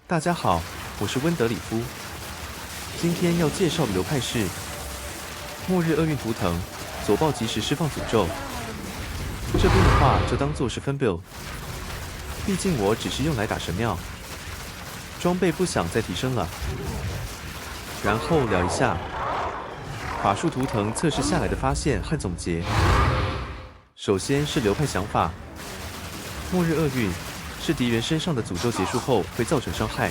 大家好，我是温德里夫。今天要介绍的流派是末日厄运图腾，左爆即时释放诅咒。这边的话就当做是分 build， 毕竟我只是用来打神庙，装备不想再提升了。然后聊一下法术图腾测试下来的发现和总结。首先是流派想法，末日厄运是敌人身上的诅咒结束后会造成伤害。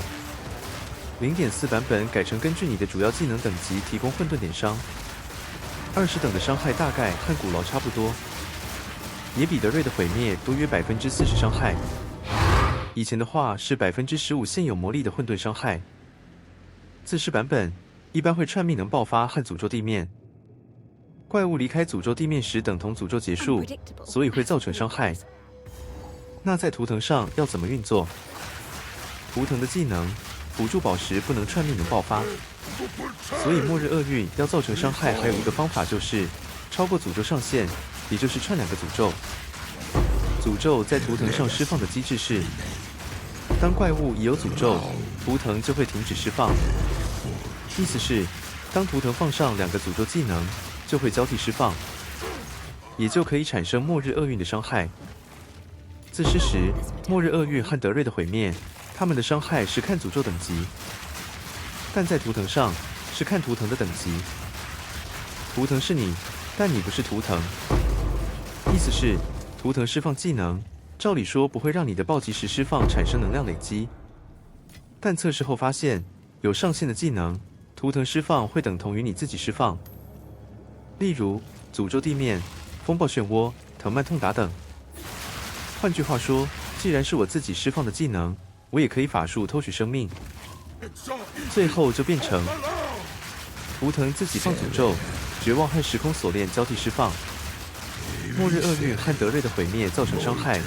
0.4 版本改成根据你的主要技能等级提供混沌点伤，20等的伤害大概和古劳差不多，也比德瑞的毁灭多约40%伤害。以前的话是15%现有魔力的混沌伤害。自噬版本一般会串命能爆发和诅咒地面，怪物离开诅咒地面时等同诅咒结束，所以会造成伤害。那在图腾上要怎么运作？图腾的技能辅助宝石不能串命能爆发，所以末日厄运要造成伤害还有一个方法就是超过诅咒上限，也就是串2个诅咒。诅咒在图腾上释放的机制是，当怪物已有诅咒，图腾就会停止释放。意思是，当图腾放上2个诅咒技能，就会交替释放，也就可以产生末日厄运的伤害。自噬时，末日厄运和德瑞的毁灭，他们的伤害是看诅咒等级，但在图腾上是看图腾的等级。图腾是你，但你不是图腾。意思是，图腾释放技能，照理说不会让你的暴击时释放产生能量累积，但测试后发现，有上限的技能，图腾释放会等同于你自己释放。例如，诅咒地面、风暴漩涡、藤蔓痛打等。换句话说，既然是我自己释放的技能，我也可以法术偷取生命。最后就变成图腾自己放诅咒，绝望和时空锁链交替释放。末日厄运和德瑞的毁灭造成伤害，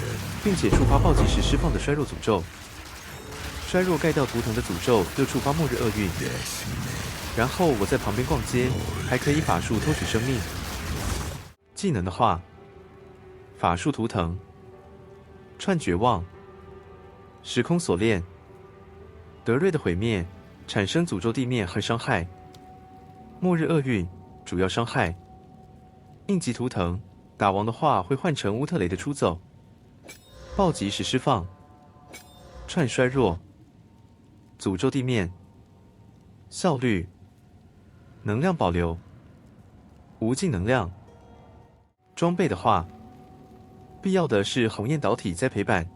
并且触发暴击时释放的衰弱诅咒。衰弱盖掉图腾的诅咒，又触发末日厄运。然后我在旁边逛街，还可以法术偷取生命。技能的话，法术图腾。串绝望，时空锁链，德瑞的毁灭，产生诅咒地面和伤害。末日厄运，主要伤害。应急图腾，打王的话会换成乌特雷的出走。暴击时释放。串衰弱，诅咒地面。效率，能量保留，无尽能量。装备的话，必要的是鸿雁导体栽培版。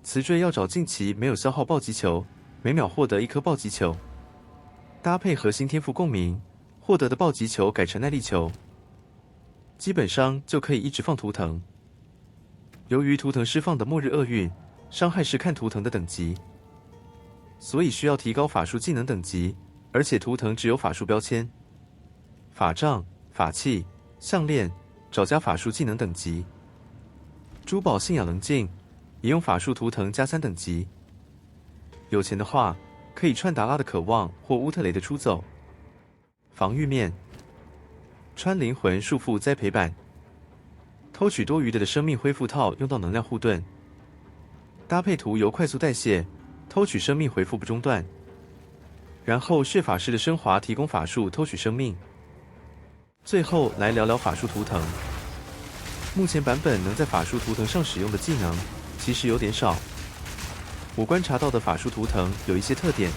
雌坠要找近期没有消耗暴击球，每秒获得1颗暴击球，搭配核心天赋共鸣，获得的暴击球改成耐力球，基本上就可以一直放图腾。由于图腾释放的末日厄运，伤害是看图腾的等级，所以需要提高法术技能等级，而且图腾只有法术标签。法杖、法器、项链找加法术技能等级。珠宝信仰棱镜，也用法术图腾加3等级。有钱的话，可以串达拉的渴望或乌特雷的出走。防御面，穿灵魂束缚栽培版，偷取多余的生命恢复套用到能量护盾，搭配涂油快速代谢，偷取生命回复不中断。然后血法师的升华提供法术偷取生命。最后来聊聊法术图腾。目前版本能在法术图腾上使用的技能，其实有点少。我观察到的法术图腾有一些特点：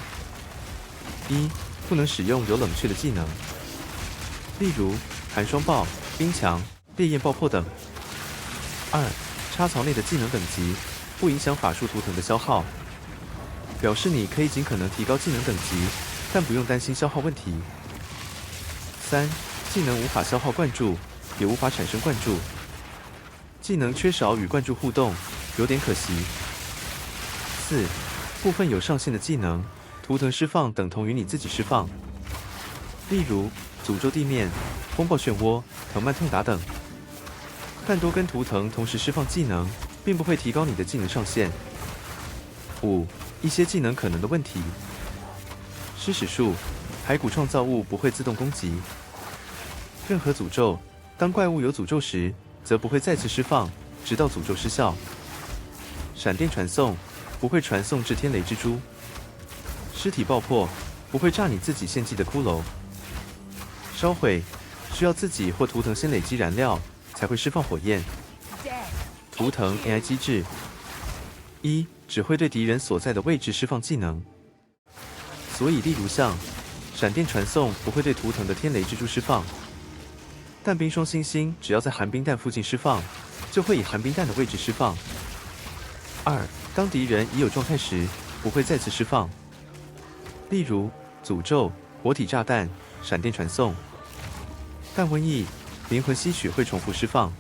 一、不能使用有冷却的技能，例如寒霜暴、冰墙、烈焰爆破等；二、插槽内的技能等级不影响法术图腾的消耗，表示你可以尽可能提高技能等级，但不用担心消耗问题；三、技能无法消耗灌注，也无法产生灌注。技能缺少与灌注互动，有点可惜。4. 部分有上限的技能，图腾释放等同于你自己释放，例如诅咒地面、风暴漩涡、藤蔓痛打等。但多根图腾同时释放技能，并不会提高你的技能上限。5. 一些技能可能的问题。施使术，骸骨创造物不会自动攻击。任何诅咒，当怪物有诅咒时，则不会再次释放，直到诅咒失效。闪电传送，不会传送至天雷蜘蛛。尸体爆破，不会炸你自己献祭的骷髅。烧毁，需要自己或图腾先累积燃料，才会释放火焰。图腾 AI 机制：1. 只会对敌人所在的位置释放技能，所以例如像闪电传送不会对图腾的天雷蜘蛛释放，但冰霜星星只要在寒冰弹附近释放，就会以寒冰弹的位置释放。2. 当敌人已有状态时，不会再次释放，例如诅咒、活体炸弹、闪电传送。但瘟疫、灵魂吸血会重复释放。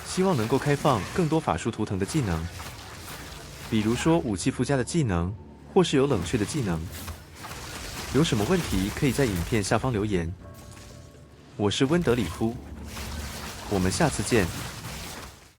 希望能够开放更多法术图腾的技能，比如说武器附加的技能，或是有冷却的技能。有什么问题可以在影片下方留言。我是温德里夫，我们下次见。